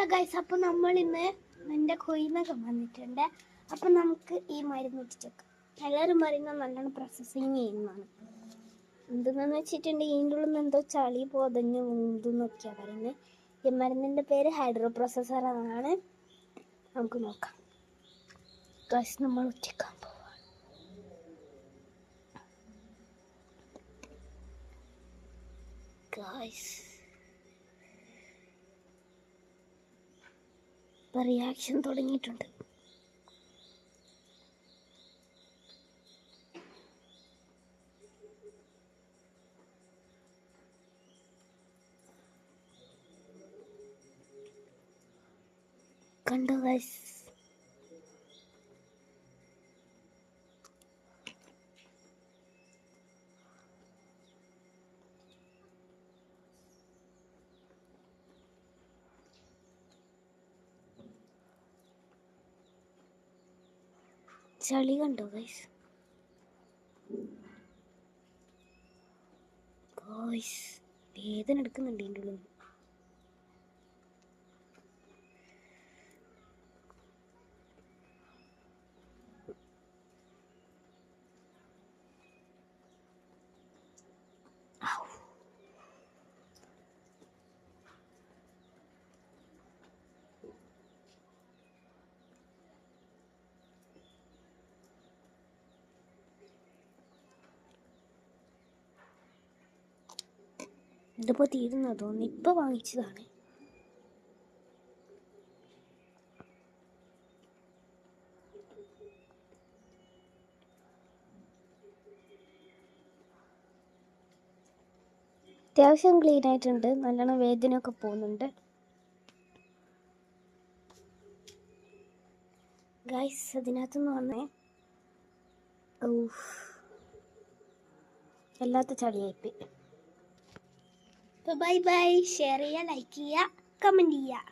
Hello guys, അപ്പോൾ നമ്മൾ ഇന്ന് എൻ്റെ കൊയിനൊക്കെ വന്നിട്ടുണ്ട്. അപ്പം നമുക്ക് ഈ മരുന്ന് വെച്ചിട്ടൊക്കെ എല്ലാവരും പറയുന്നത് നല്ലോണം പ്രോസസ്സിങ് ചെയ്യുന്നതാണ്. എന്തെന്ന് വെച്ചിട്ടുണ്ടെങ്കിൽ ഇതിൻ്റെ ഉള്ളിൽ നിന്ന് എന്തോ ചളി പൊതഞ്ഞ് ഉണ്ടെന്നൊക്കെയാണ് പറയുന്നത്. ഈ മരുന്നിൻ്റെ പേര് ഹൈഡ്രോ പ്രോസസ്സർ എന്നാണ്. നമുക്ക് നോക്കാം ഗൈസ്. നമ്മൾ ഒറ്റക്കാൻ പോവാം. ഗൈസ്, ഇപ്പം റിയാക്ഷൻ തുടങ്ങിയിട്ടുണ്ട്. കണ്ടോ ഗൈസ്? ചളി കണ്ടോ ഗൈസ്? ഗൈസ്, വേദന എടുക്കുന്നുണ്ട് ഇതിൻ്റെ ഉള്ളിൽ. ഇതിപ്പോൾ തീരുന്ന തോന്നുന്നു. ഇപ്പം വാങ്ങിച്ചതാണ്. അത്യാവശ്യം ക്ലീൻ ആയിട്ടുണ്ട്. നല്ലോണം വേദനയൊക്കെ പോകുന്നുണ്ട് ഗൈസ്. അതിനകത്തുനിന്ന് വന്നേ എല്ലാത്ത ചളിയായിപ്പോയി. Bye bye. ഷെയർ ചെയ്യുക, ലൈക്ക് ചെയ്യുക, കമൻറ്റ് ചെയ്യുക.